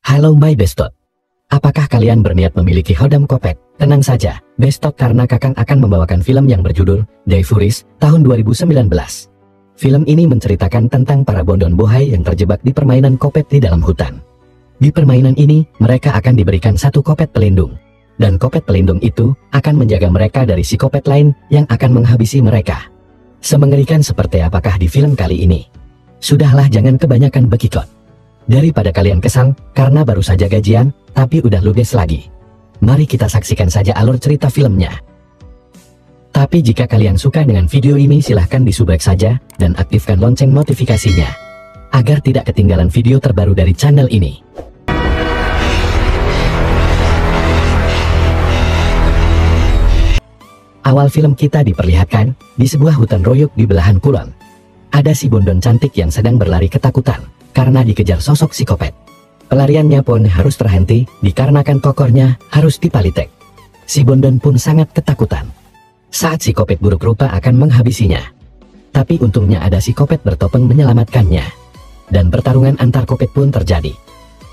Halo my bestot. Apakah kalian berniat memiliki Hodam Kopek? Tenang saja, bestot, karena Kakang akan membawakan film yang berjudul The Furies tahun 2019. Film ini menceritakan tentang para bondon bohai yang terjebak di permainan kopet di dalam hutan. Di permainan ini, mereka akan diberikan satu kopet pelindung. Dan kopet pelindung itu akan menjaga mereka dari si kopet lain yang akan menghabisi mereka. Semengerikan seperti apakah di film kali ini? Sudahlah, jangan kebanyakan bekikot. Daripada kalian kesal karena baru saja gajian, tapi udah ludes lagi. Mari kita saksikan saja alur cerita filmnya. Tapi jika kalian suka dengan video ini, silahkan disubrek saja dan aktifkan lonceng notifikasinya agar tidak ketinggalan video terbaru dari channel ini. Awal film kita diperlihatkan di sebuah hutan royuk di belahan kulon. Ada si bondon cantik yang sedang berlari ketakutan karena dikejar sosok psikopat. Pelariannya pun harus terhenti dikarenakan kokornya harus dipalitek. Si bondon pun sangat ketakutan saat si kopet buruk rupa akan menghabisinya. Tapi untungnya ada si kopet bertopeng menyelamatkannya. Dan pertarungan antar kopet pun terjadi.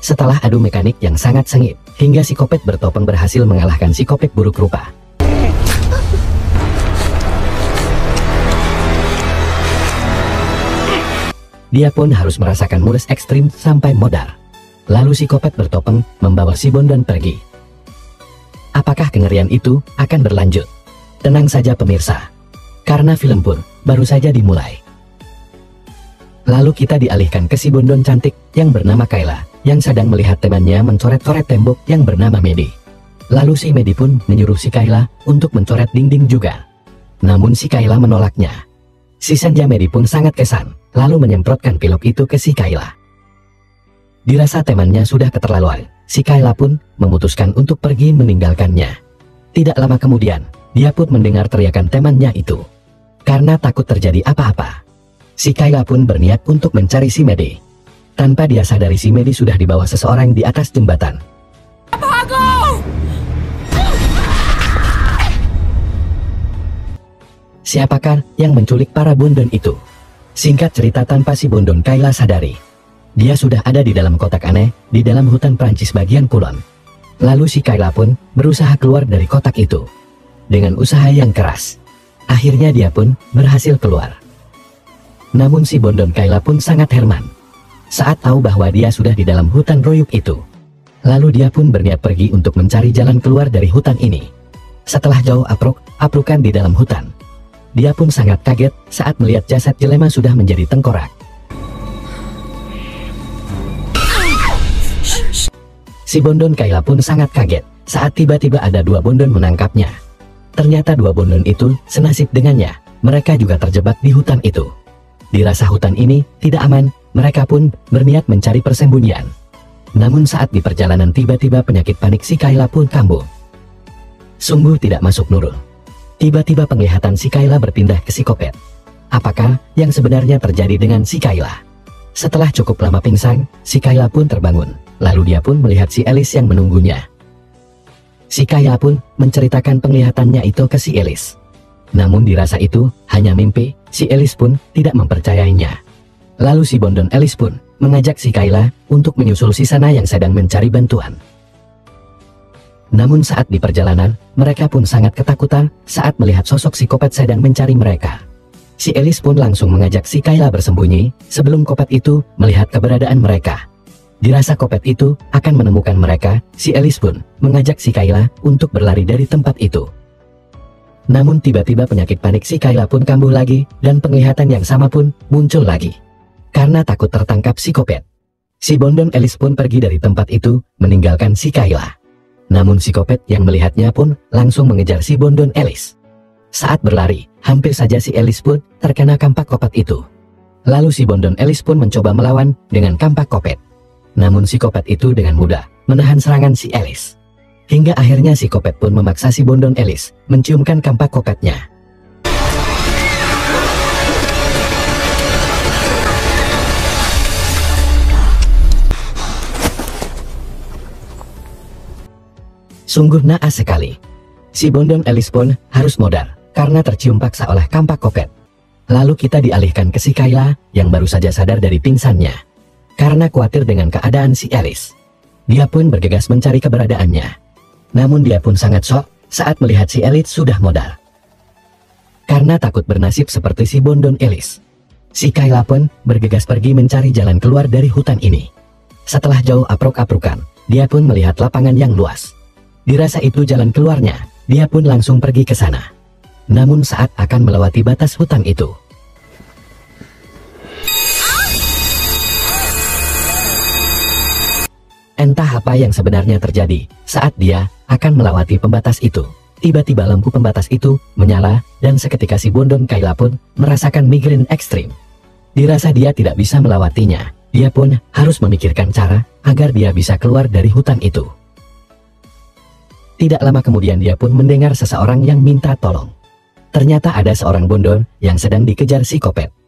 Setelah adu mekanik yang sangat sengit, hingga si kopet bertopeng berhasil mengalahkan si kopet buruk rupa. Dia pun harus merasakan mules ekstrim sampai modar. Lalu si kopet bertopeng membawa si bondon pergi. Apakah kengerian itu akan berlanjut? Tenang saja pemirsa, karena film pun baru saja dimulai. Lalu kita dialihkan ke si bondon cantik yang bernama Kayla, yang sedang melihat temannya mencoret-coret tembok yang bernama Medi. Lalu si Medi pun menyuruh si Kayla untuk mencoret dinding juga. Namun si Kayla menolaknya. Si Senja Medi pun sangat kesan, lalu menyemprotkan pilok itu ke si Kayla. Dirasa temannya sudah keterlaluan, si Kayla pun memutuskan untuk pergi meninggalkannya. Tidak lama kemudian, dia pun mendengar teriakan temannya itu. Karena takut terjadi apa-apa, si Kayla pun berniat untuk mencari si Medi. Tanpa dia sadari, si Medi sudah dibawa seseorang di atas jembatan. Siapakah yang menculik para bondon itu? Singkat cerita, tanpa si bondon Kayla sadari, dia sudah ada di dalam kotak aneh di dalam hutan Prancis bagian kulon. Lalu si Kayla pun berusaha keluar dari kotak itu. Dengan usaha yang keras, akhirnya dia pun berhasil keluar. Namun si bondon Kayla pun sangat herman saat tahu bahwa dia sudah di dalam hutan royuk itu. Lalu dia pun berniat pergi untuk mencari jalan keluar dari hutan ini. Setelah jauh apruk-aprukan di dalam hutan, dia pun sangat kaget saat melihat jasad jelema sudah menjadi tengkorak. Si bondon Kayla pun sangat kaget saat tiba-tiba ada dua bondon menangkapnya. Ternyata dua bondon itu senasib dengannya, mereka juga terjebak di hutan itu. Dirasa hutan ini tidak aman, mereka pun berniat mencari persembunyian. Namun saat di perjalanan, tiba-tiba penyakit panik si Kayla pun kambuh. Sungguh tidak masuk nurul. Tiba-tiba penglihatan si Kayla berpindah ke si kopet. Apakah yang sebenarnya terjadi dengan si Kayla? Setelah cukup lama pingsan, si Kayla pun terbangun. Lalu dia pun melihat si Alice yang menunggunya. Si Kayla pun menceritakan penglihatannya itu ke si Alice. Namun dirasa itu hanya mimpi, si Alice pun tidak mempercayainya. Lalu si bondon Alice pun mengajak si Kayla untuk menyusul si Sana yang sedang mencari bantuan. Namun saat di perjalanan, mereka pun sangat ketakutan saat melihat sosok si kopet sedang mencari mereka. Si Alice pun langsung mengajak si Kayla bersembunyi sebelum kopet itu melihat keberadaan mereka. Dirasa kopet itu akan menemukan mereka, si Alice pun mengajak si Kayla untuk berlari dari tempat itu. Namun tiba-tiba penyakit panik si Kayla pun kambuh lagi, dan penglihatan yang sama pun muncul lagi. Karena takut tertangkap si kopet, si bondon Alice pun pergi dari tempat itu meninggalkan si Kayla. Namun si kopet yang melihatnya pun langsung mengejar si bondon Alice. Saat berlari, hampir saja si Alice pun terkena kampak kopet itu. Lalu si bondon Alice pun mencoba melawan dengan kampak kopet. Namun si kopet itu dengan mudah menahan serangan si Alice. Hingga akhirnya si kopet pun memaksa si bondon Alice menciumkan kampak kopetnya. Sungguh naas sekali. Si bondon Alice pun harus modar karena tercium paksa oleh kampak kopet. Lalu kita dialihkan ke si Kayla yang baru saja sadar dari pingsannya. Karena khawatir dengan keadaan si Alice, Dia pun bergegas mencari keberadaannya. Namun dia pun sangat shock saat melihat si Elis sudah modar. Karena takut bernasib seperti si Bondon Elis, si Kayla pun bergegas pergi mencari jalan keluar dari hutan ini. Setelah jauh aprok-aprokan, dia pun melihat lapangan yang luas. Dirasa itu jalan keluarnya, dia pun langsung pergi ke sana. Namun saat akan melewati batas hutan itu, entah apa yang sebenarnya terjadi saat dia akan melewati pembatas itu. Tiba-tiba lampu pembatas itu menyala dan seketika si Bondon Kayla pun merasakan migrain ekstrim. Dirasa dia tidak bisa melewatinya, dia pun harus memikirkan cara agar dia bisa keluar dari hutan itu. Tidak lama kemudian dia pun mendengar seseorang yang minta tolong. Ternyata ada seorang Bondon yang sedang dikejar si Kopet.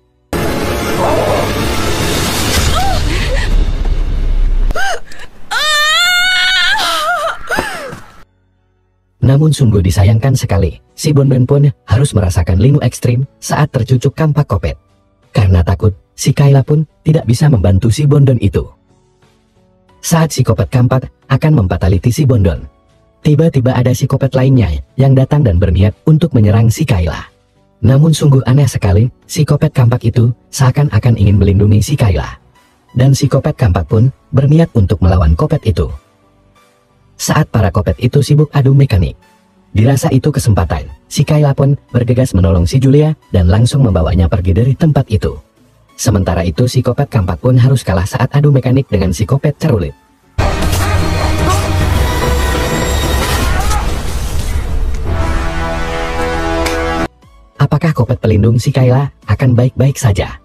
Namun sungguh disayangkan sekali, si Bondon pun harus merasakan lingu ekstrim saat tercucuk kampak Kopet. Karena takut, si Kayla pun tidak bisa membantu si Bondon itu. Saat si Kopet kampak akan mempataliti si Bondon, tiba-tiba ada si Kopet lainnya yang datang dan berniat untuk menyerang si Kayla. Namun sungguh aneh sekali, si Kopet kampak itu seakan-akan ingin melindungi si Kayla. Dan si Kopet kampak pun berniat untuk melawan Kopet itu. Saat para Kopet itu sibuk adu mekanik, dirasa itu kesempatan, si Kayla pun bergegas menolong si Julia dan langsung membawanya pergi dari tempat itu. Sementara itu si Kopet kampak pun harus kalah saat adu mekanik dengan si Kopet cerulit. Apakah Kopet pelindung si Kayla akan baik-baik saja?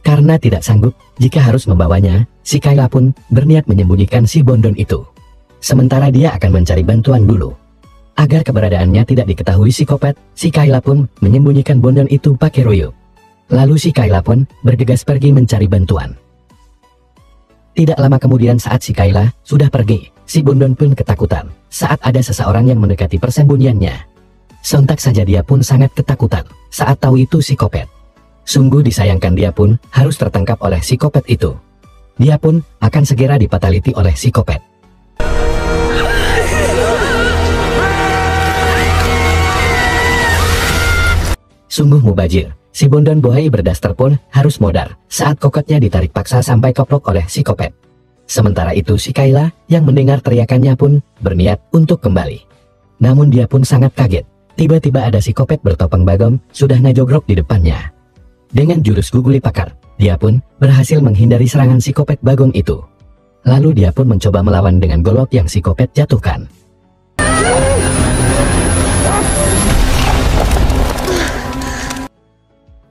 Karena tidak sanggup jika harus membawanya, si Kayla pun berniat menyembunyikan si Bondon itu. Sementara dia akan mencari bantuan dulu. Agar keberadaannya tidak diketahui si Kopet, si Kayla pun menyembunyikan Bondon itu pakai royuk. Lalu si Kayla pun bergegas pergi mencari bantuan. Tidak lama kemudian saat si Kayla sudah pergi, si Bondon pun ketakutan saat ada seseorang yang mendekati persembunyiannya. Sontak saja dia pun sangat ketakutan saat tahu itu si Kopet. Sungguh disayangkan dia pun harus tertangkap oleh si Kopet itu. Dia pun akan segera dipataliti oleh si Kopet. Sungguh mubazir, si Bondon Boy berdaster pun harus modar saat kokotnya ditarik paksa sampai koplok oleh si Kopet. Sementara itu si Kayla yang mendengar teriakannya pun berniat untuk kembali. Namun dia pun sangat kaget, tiba-tiba ada si Kopet bertopeng bagong sudah najogrok di depannya. Dengan jurus guguli pakar, dia pun berhasil menghindari serangan si Kopet bagong itu. Lalu dia pun mencoba melawan dengan golok yang si Kopet jatuhkan.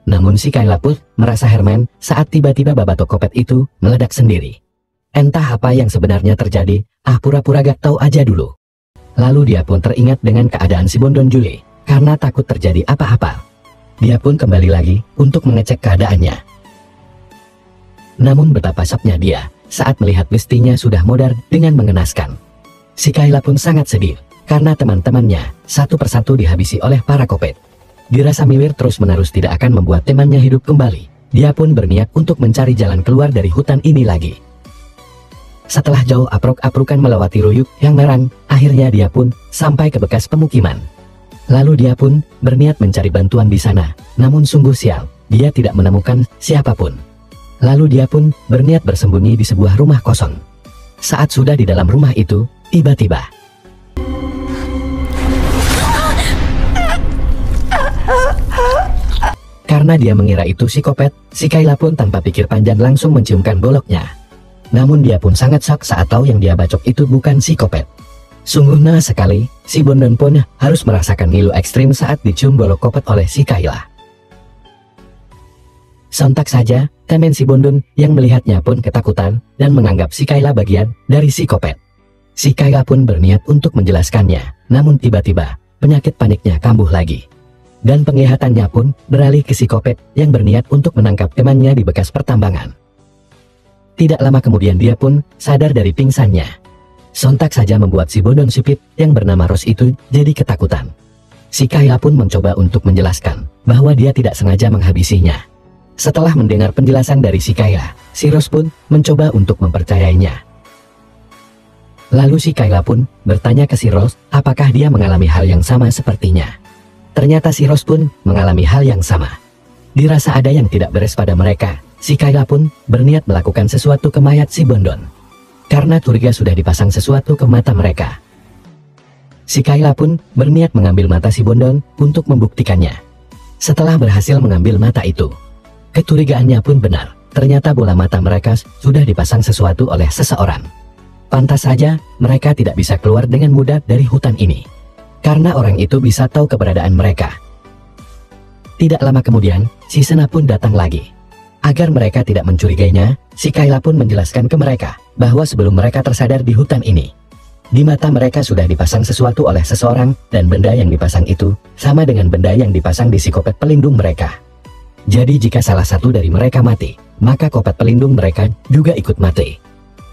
Namun si Kayla pun merasa heran saat tiba-tiba babatok Kopet itu meledak sendiri. Entah apa yang sebenarnya terjadi, pura-pura gak tahu aja dulu. Lalu dia pun teringat dengan keadaan si Bondon Julie, karena takut terjadi apa-apa. Dia pun kembali lagi untuk mengecek keadaannya. Namun betapa shocknya dia saat melihat bestinya sudah modar dengan mengenaskan. Si Kayla pun sangat sedih, karena teman-temannya satu persatu dihabisi oleh para Kopet. Dirasa Miwir terus-menerus tidak akan membuat temannya hidup kembali. Dia pun berniat untuk mencari jalan keluar dari hutan ini lagi. Setelah jauh aprok-aprokan melewati ruyuk yang merang, akhirnya dia pun sampai ke bekas pemukiman. Lalu dia pun berniat mencari bantuan di sana, namun sungguh sial, dia tidak menemukan siapapun. Lalu dia pun berniat bersembunyi di sebuah rumah kosong. Saat sudah di dalam rumah itu, tiba-tiba karena dia mengira itu si Kopet, si Kayla pun tanpa pikir panjang langsung menciumkan goloknya. Namun dia pun sangat shock saat tahu yang dia bacok itu bukan si Kopet. Sungguh naas sekali, si Bondon pun harus merasakan ngilu ekstrim saat dicium golok Kopet oleh si Kayla. Sontak saja, temen si Bondon yang melihatnya pun ketakutan dan menganggap si Kayla bagian dari si Kopet. Si Kayla pun berniat untuk menjelaskannya, namun tiba-tiba penyakit paniknya kambuh lagi. Dan penglihatannya pun beralih ke si Kopet yang berniat untuk menangkap temannya di bekas pertambangan. Tidak lama kemudian dia pun sadar dari pingsannya. Sontak saja membuat si Bondon sipit yang bernama Rose itu jadi ketakutan. Si Kayla pun mencoba untuk menjelaskan bahwa dia tidak sengaja menghabisinya. Setelah mendengar penjelasan dari si Kayla, si Rose pun mencoba untuk mempercayainya. Lalu si Kayla pun bertanya ke si Rose, apakah dia mengalami hal yang sama sepertinya. Ternyata si Rose pun mengalami hal yang sama. Dirasa ada yang tidak beres pada mereka, si Kayla pun berniat melakukan sesuatu ke mayat si Bondon. Karena curiga sudah dipasang sesuatu ke mata mereka. Si Kayla pun berniat mengambil mata si Bondon untuk membuktikannya. Setelah berhasil mengambil mata itu, kecurigaannya pun benar. Ternyata bola mata mereka sudah dipasang sesuatu oleh seseorang. Pantas saja mereka tidak bisa keluar dengan mudah dari hutan ini. Karena orang itu bisa tahu keberadaan mereka. Tidak lama kemudian, si Sena pun datang lagi. Agar mereka tidak mencurigainya, si Kayla pun menjelaskan ke mereka bahwa sebelum mereka tersadar di hutan ini, di mata mereka sudah dipasang sesuatu oleh seseorang, dan benda yang dipasang itu sama dengan benda yang dipasang di psikopat pelindung mereka. Jadi jika salah satu dari mereka mati, maka kopat pelindung mereka juga ikut mati.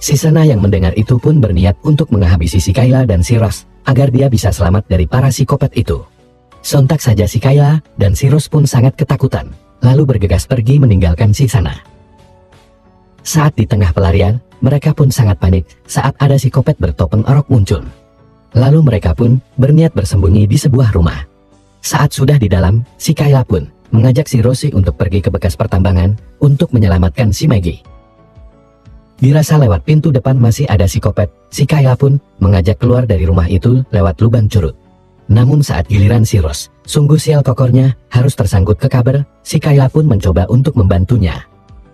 Si Sena yang mendengar itu pun berniat untuk menghabisi si Kayla dan si Rose, agar dia bisa selamat dari para psikopat itu. Sontak saja si Kayla dan si Rose pun sangat ketakutan, lalu bergegas pergi meninggalkan si Sena. Saat di tengah pelarian, mereka pun sangat panik saat ada psikopat bertopeng orok muncul. Lalu mereka pun berniat bersembunyi di sebuah rumah. Saat sudah di dalam, si Kayla pun mengajak si Rosie untuk pergi ke bekas pertambangan untuk menyelamatkan si Maggie. Dirasa lewat pintu depan masih ada psikopat, si Kayla pun mengajak keluar dari rumah itu lewat lubang curut. Namun saat giliran si Rose, sungguh sial kokornya, harus tersangkut ke kabel, si Kayla pun mencoba untuk membantunya.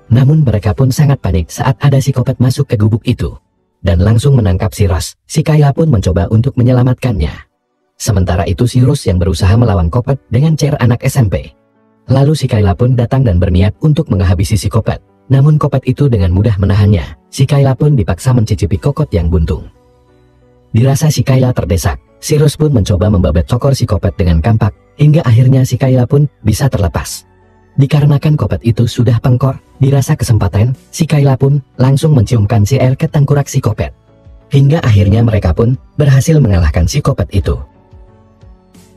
Namun mereka pun sangat panik saat ada psikopat masuk ke gubuk itu. Dan langsung menangkap si Rose, si Kayla pun mencoba untuk menyelamatkannya. Sementara itu si Rose yang berusaha melawan Kopet dengan cara anak SMP. Lalu si Kayla pun datang dan berniat untuk menghabisi psikopat. Namun Kopet itu dengan mudah menahannya. Si Kayla pun dipaksa mencicipi kokot yang buntung. Dirasa si Kayla terdesak, si Rose pun mencoba membabat cokor si Kopet dengan kampak, hingga akhirnya si Kayla pun bisa terlepas. Dikarenakan Kopet itu sudah pengkor, dirasa kesempatan, si Kayla pun langsung menciumkan si air ke tengkorak si Kopet. Hingga akhirnya mereka pun berhasil mengalahkan si Kopet itu.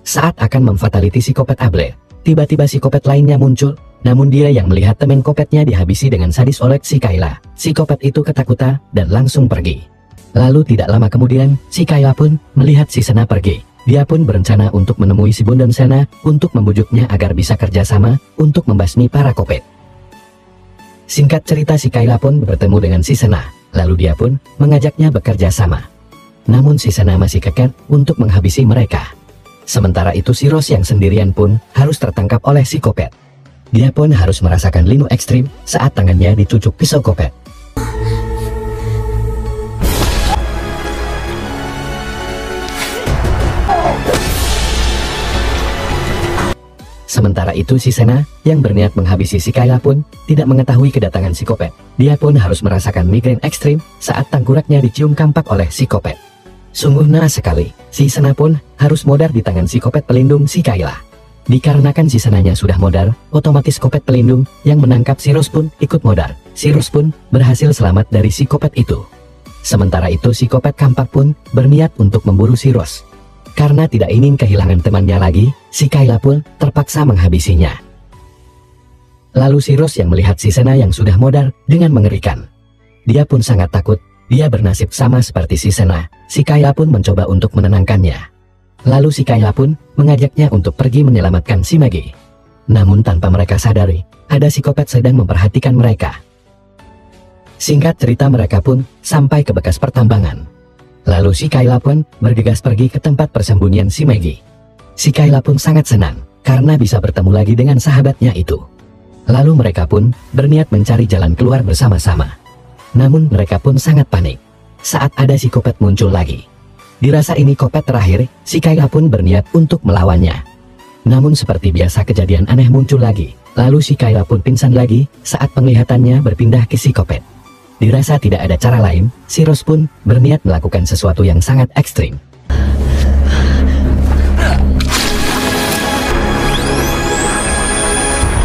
Saat akan memfataliti si Kopet Able, tiba-tiba si Kopet lainnya muncul. Namun dia yang melihat teman Kopetnya dihabisi dengan sadis oleh si Kayla. Si Kopet itu ketakutan dan langsung pergi. Lalu tidak lama kemudian, si Kayla pun melihat si Sena pergi. Dia pun berencana untuk menemui si Bondon Sena untuk membujuknya agar bisa kerjasama untuk membasmi para Kopet. Singkat cerita si Kayla pun bertemu dengan si Sena. Lalu dia pun mengajaknya bekerja sama. Namun si Sena masih kekeh untuk menghabisi mereka. Sementara itu si Rose yang sendirian pun harus tertangkap oleh si Kopet. Dia pun harus merasakan linu ekstrim saat tangannya dicucuk pisau Kopet. Sementara itu si Sena yang berniat menghabisi si Kayla pun tidak mengetahui kedatangan si Kopet. Dia pun harus merasakan migrain ekstrim saat tengkoraknya dicium kampak oleh si Kopet. Sungguh naas sekali, si Sena pun harus modar di tangan si Kopet pelindung si Kayla. Dikarenakan si Senanya sudah modar, otomatis Kopet pelindung yang menangkap si Rose pun ikut modar. Si Rose pun berhasil selamat dari si Kopet itu. Sementara itu si Kopet kampak pun berniat untuk memburu si Rose. Karena tidak ingin kehilangan temannya lagi, si Kayla pun terpaksa menghabisinya. Lalu si Rose yang melihat si Sena yang sudah modar dengan mengerikan. Dia pun sangat takut, dia bernasib sama seperti si Sena. Si Kayla pun mencoba untuk menenangkannya. Lalu si Kayla pun mengajaknya untuk pergi menyelamatkan si Maggie. Namun tanpa mereka sadari, ada si Kopet sedang memperhatikan mereka. Singkat cerita mereka pun sampai ke bekas pertambangan. Lalu si Kayla pun bergegas pergi ke tempat persembunyian si Maggie. Si Kayla pun sangat senang karena bisa bertemu lagi dengan sahabatnya itu. Lalu mereka pun berniat mencari jalan keluar bersama-sama. Namun mereka pun sangat panik saat ada si Kopet muncul lagi. Dirasa ini Kopet terakhir, si Kayla pun berniat untuk melawannya. Namun seperti biasa kejadian aneh muncul lagi. Lalu si Kayla pun pingsan lagi saat penglihatannya berpindah ke si Kopet. Dirasa tidak ada cara lain, si Rose pun berniat melakukan sesuatu yang sangat ekstrim.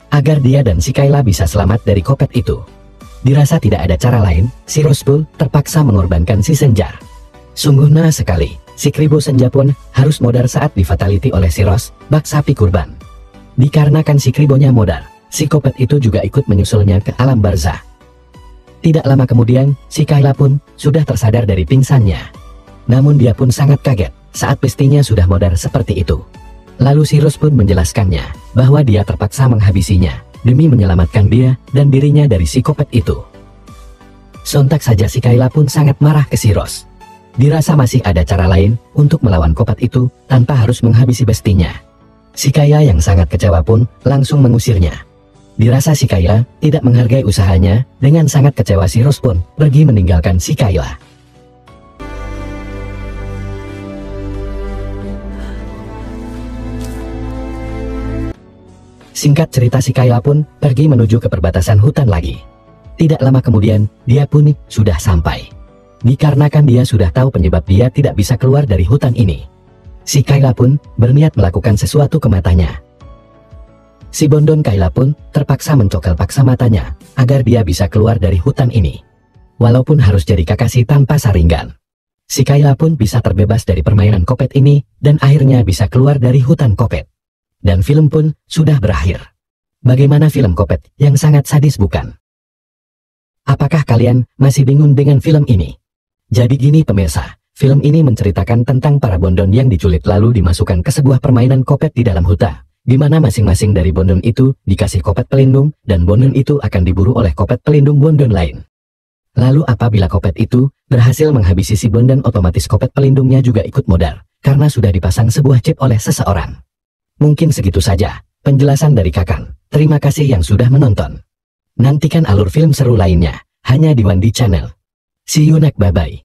Agar dia dan si Kayla bisa selamat dari Kopet itu. Dirasa tidak ada cara lain, si Rose pun terpaksa mengorbankan si Senjar. Sungguh naas sekali, si Kribo Senja pun harus modar saat difataliti oleh si Rose, bak sapi kurban. Dikarenakan si Kribonya modar, si Kopet itu juga ikut menyusulnya ke alam barzah. Tidak lama kemudian, si Kayla pun sudah tersadar dari pingsannya. Namun dia pun sangat kaget saat bestinya sudah modar seperti itu. Lalu si Rose pun menjelaskannya bahwa dia terpaksa menghabisinya demi menyelamatkan dia dan dirinya dari si Kopet itu. Sontak saja si Kayla pun sangat marah ke si Rose. Dirasa masih ada cara lain untuk melawan Kopet itu tanpa harus menghabisi bestinya. Si Kayla yang sangat kecewa pun langsung mengusirnya. Dirasa si Kayla tidak menghargai usahanya, dengan sangat kecewa si Rose pun pergi meninggalkan si Kayla. Singkat cerita si Kayla pun pergi menuju ke perbatasan hutan lagi. Tidak lama kemudian, dia pun sudah sampai. Dikarenakan dia sudah tahu penyebab dia tidak bisa keluar dari hutan ini. Si Kayla pun berniat melakukan sesuatu ke matanya. Si Bondon Kayla pun terpaksa mencokal paksa matanya agar dia bisa keluar dari hutan ini. Walaupun harus jadi Kakashi tanpa saringan. Si Kayla pun bisa terbebas dari permainan Kopet ini dan akhirnya bisa keluar dari hutan Kopet. Dan film pun sudah berakhir. Bagaimana film Kopet yang sangat sadis bukan? Apakah kalian masih bingung dengan film ini? Jadi gini pemirsa, film ini menceritakan tentang para Bondon yang diculik lalu dimasukkan ke sebuah permainan Kopet di dalam hutan, di mana masing-masing dari Bondon itu dikasih Kopet pelindung dan Bondon itu akan diburu oleh Kopet pelindung Bondon lain. Lalu apabila Kopet itu berhasil menghabisi si Bondon, otomatis Kopet pelindungnya juga ikut modar, karena sudah dipasang sebuah chip oleh seseorang. Mungkin segitu saja penjelasan dari Kakang. Terima kasih yang sudah menonton. Nantikan alur film seru lainnya hanya di Wandi Channel. See you next, bye-bye.